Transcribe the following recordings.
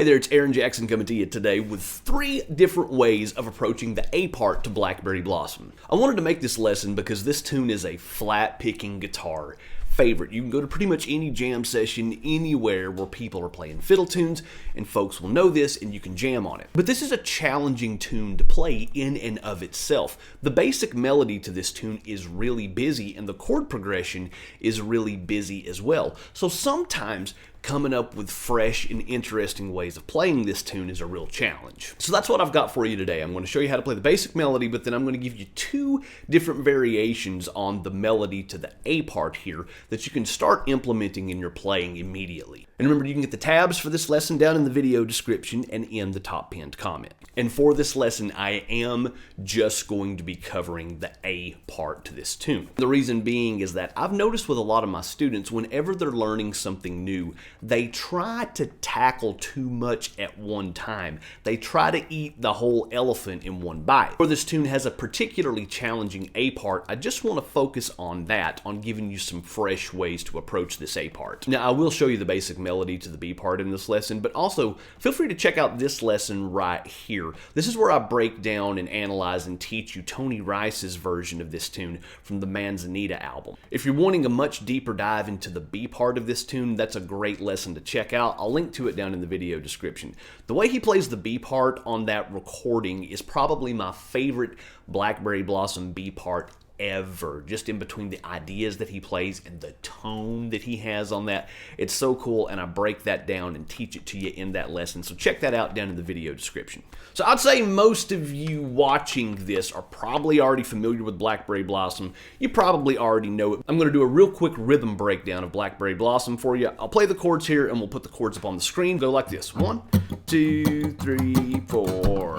Hey there, it's Aaron Jackson coming to you today with 3 different ways of approaching the A part to Blackberry Blossom. I wanted to make this lesson because this tune is a flat picking guitar favorite. You can go to pretty much any jam session anywhere where people are playing fiddle tunes, and folks will know this and you can jam on it. But this is a challenging tune to play in and of itself. The basic melody to this tune is really busy and the chord progression is really busy as well. So sometimes coming up with fresh and interesting ways of playing this tune is a real challenge. So that's what I've got for you today. I'm going to show you how to play the basic melody, but then I'm going to give you 2 different variations on the melody to the A part here that you can start implementing in your playing immediately. And remember, you can get the tabs for this lesson down in the video description and in the top pinned comment. And for this lesson, I am just going to be covering the A part to this tune. The reason being is that I've noticed with a lot of my students, whenever they're learning something new, they try to tackle too much at one time. They try to eat the whole elephant in one bite. Where this tune has a particularly challenging A part, I just want to focus on that, on giving you some fresh ways to approach this A part. Now, I will show you the basic melody to the B part in this lesson, but also feel free to check out this lesson right here. This is where I break down and analyze and teach you Tony Rice's version of this tune from the Manzanita album. If you're wanting a much deeper dive into the B part of this tune, that's a great lesson to check out. I'll link to it down in the video description. The way he plays the B part on that recording is probably my favorite Blackberry Blossom B part ever, just in between the ideas that he plays and the tone that he has on that. It's so cool, and I break that down and teach it to you in that lesson, so check that out down in the video description. So I'd say most of you watching this are probably already familiar with Blackberry Blossom. You probably already know it. I'm going to do a real quick rhythm breakdown of Blackberry Blossom for you. I'll play the chords here and we'll put the chords up on the screen. Go like this: 1, 2, 3, 4.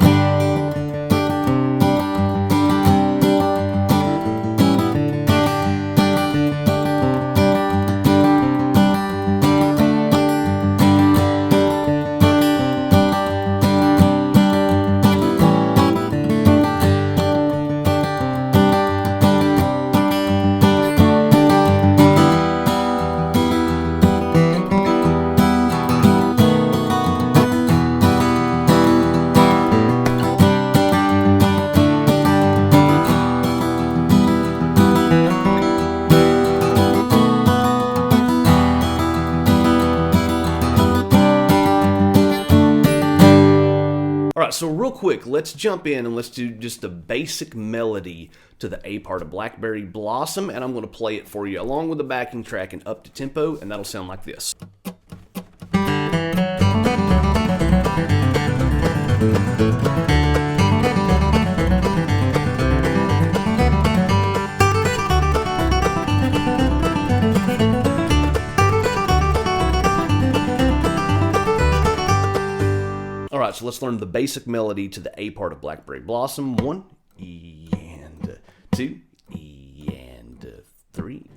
Alright, so real quick, let's jump in and let's do just the basic melody to the A part of Blackberry Blossom, and I'm going to play it for you along with the backing track and up to tempo, and that'll sound like this. Alright, so let's learn the basic melody to the A part of Blackberry Blossom. 1, E and 2, E and 3.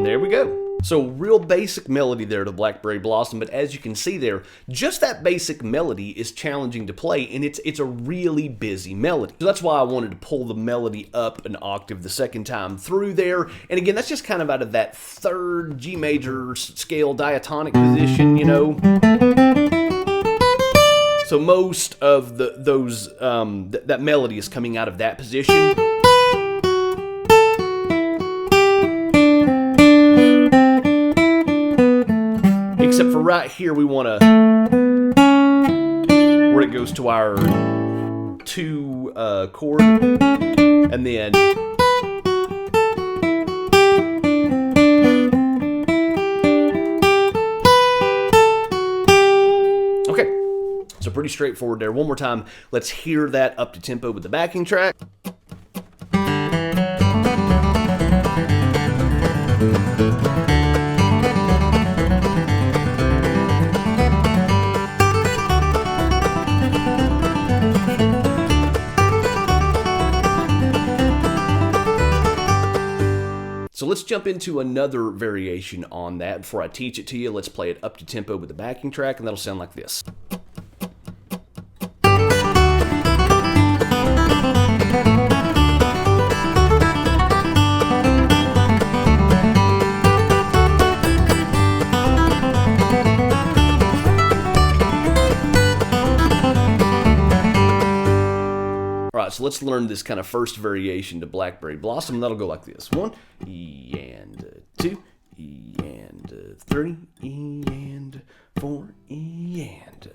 There we go. So real basic melody there to Blackberry Blossom, but as you can see there, just that basic melody is challenging to play, and it's a really busy melody. So that's why I wanted to pull the melody up an octave the second time through there. And again, that's just kind of out of that 3rd G major scale diatonic position, you know. So most of that melody is coming out of that position. right here we want to, where it goes to our 2 chord, and then okay, so pretty straightforward there. One more time, let's hear that up to tempo with the backing track. So let's jump into another variation on that. Before I teach it to you, let's play it up to tempo with the backing track, and that'll sound like this. So let's learn this kind of first variation to Blackberry Blossom. That'll go like this. 1, E and 2, E and 3, E and 4, E and...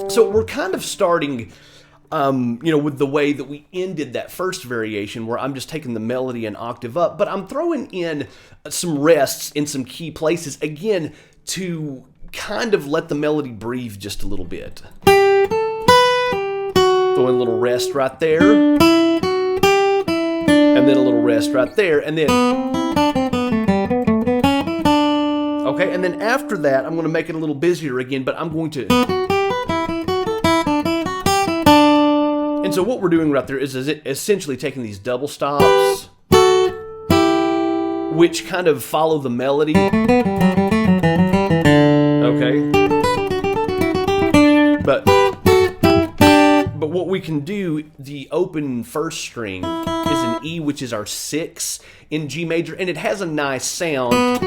So we're kind of starting, with the way that we ended that first variation, where I'm just taking the melody an octave up, but I'm throwing in some rests in some key places, again, to kind of let the melody breathe just a little bit. Throw in a little rest right there, and then a little rest right there, and then... Okay, and then after that, I'm going to make it a little busier again, but I'm going to... And so what we're doing right there is essentially taking these double stops, which kind of follow the melody. Okay. But what we can do, the open first string is an E, which is our 6 in G major, and it has a nice sound.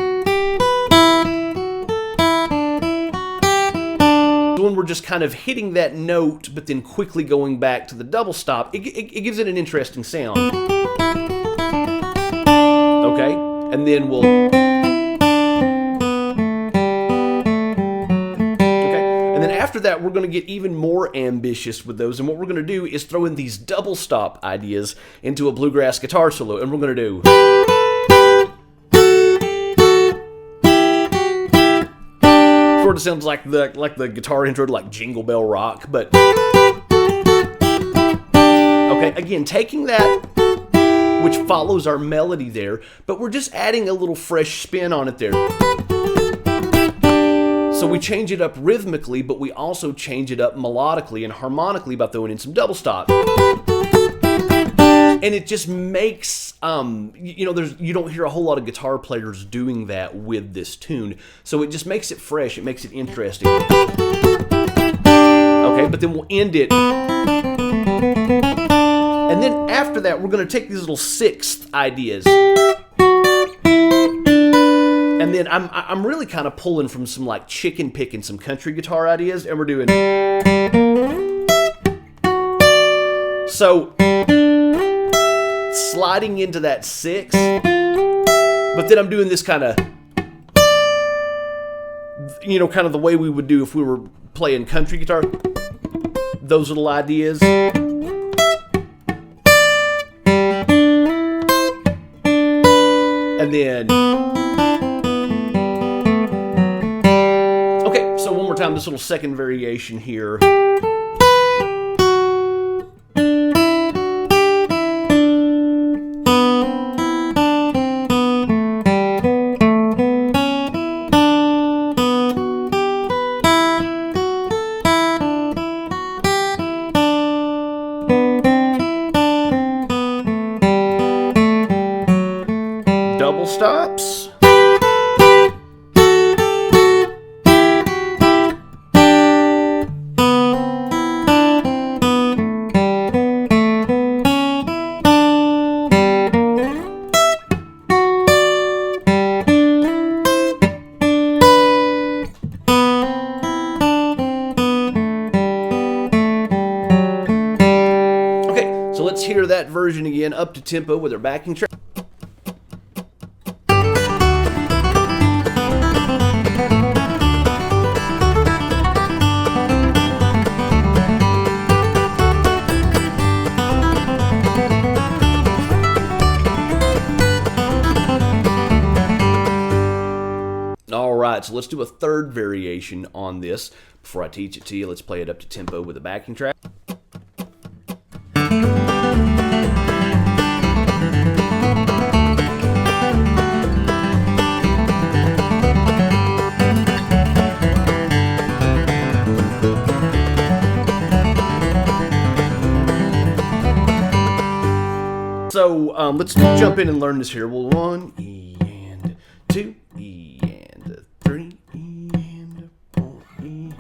When we're just kind of hitting that note, but then quickly going back to the double stop, it gives it an interesting sound. Okay, and then we'll... Okay, and then after that, we're going to get even more ambitious with those, and what we're going to do is throw in these double stop ideas into a bluegrass guitar solo, and we're going to do... Sort of sounds like the guitar intro to like Jingle Bell Rock, but okay, again, taking that, which follows our melody there, but we're just adding a little fresh spin on it there. So we change it up rhythmically, but we also change it up melodically and harmonically by throwing in some double stop. And it just makes, you don't hear a whole lot of guitar players doing that with this tune. So it just makes it fresh. It makes it interesting. Okay, but then we'll end it. And then after that, we're going to take these little sixth ideas. And then I'm really kind of pulling from some like chicken picking, some country guitar ideas. And we're doing... So... sliding into that 6, but then I'm doing this kind of, kind of the way we would do if we were playing country guitar. Those little ideas. And then, okay, so one more time, this little second variation here. that version again up to tempo with our backing track. Alright, so let's do a third variation on this. Before I teach it to you, let's play it up to tempo with a backing track. So let's jump in and learn this here. Well, 1 E and 2 E and 3 E and 4 E.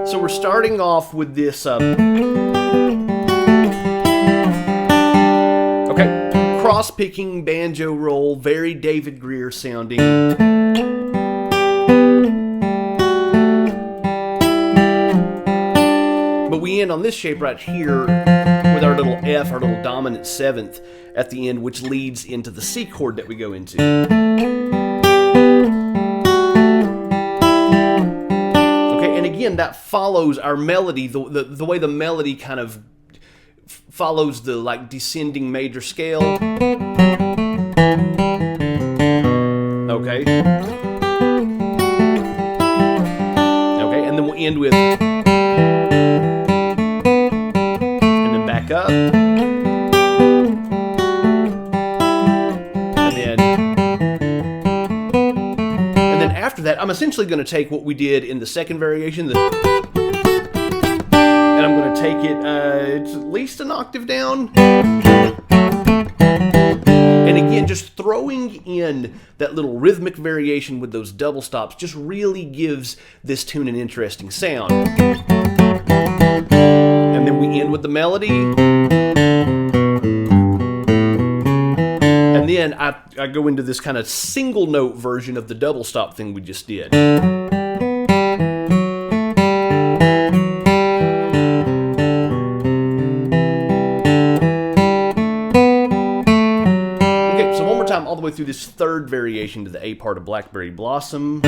So we're starting off with this, cross-picking banjo roll, very David Greer sounding. But we end on this shape right here with our little F, our little dominant seventh at the end, which leads into the C chord that we go into. Again, that follows our melody, the way the melody kind of follows the like descending major scale. Okay. Okay, and then we'll end with, and then back up, and then after that, I'm essentially going to take what we did in the second variation, and I'm going to take it, it's at least an octave down. And again, just throwing in that little rhythmic variation with those double stops just really gives this tune an interesting sound. And then we end with the melody. And then I go into this kind of single note version of the double stop thing we just did. Okay, so one more time all the way through this third variation to the A part of Blackberry Blossom.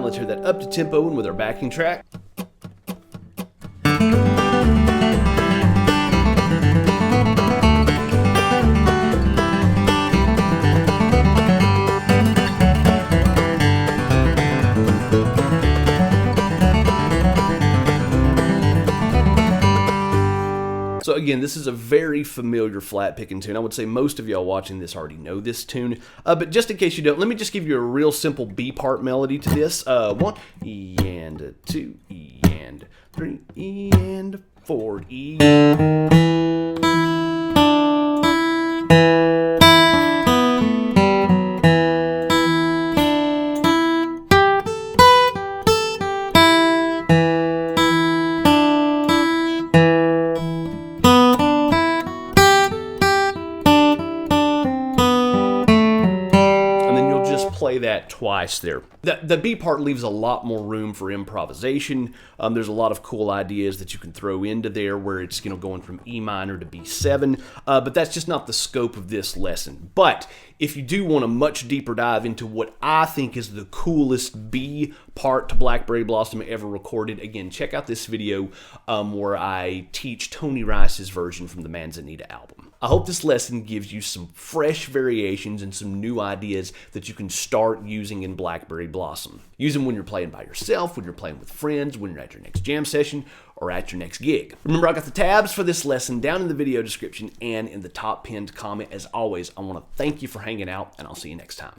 Let's hear that up to tempo and with our backing track. So again, this is a very familiar flat picking tune. I would say most of y'all watching this already know this tune. But just in case you don't, let me just give you a real simple B part melody to this. 1 E and 2 E and 3 E and 4 E. that twice there. The B part leaves a lot more room for improvisation. There's a lot of cool ideas that you can throw into there where it's going from E minor to B7, but that's just not the scope of this lesson. But if you do want a much deeper dive into what I think is the coolest B part to Blackberry Blossom ever recorded, again, check out this video where I teach Tony Rice's version from the Manzanita album. I hope this lesson gives you some fresh variations and some new ideas that you can start using in Blackberry Blossom. Use them when you're playing by yourself, when you're playing with friends, when you're at your next jam session, or at your next gig. Remember, I got the tabs for this lesson down in the video description and in the top pinned comment. As always, I want to thank you for hanging out, and I'll see you next time.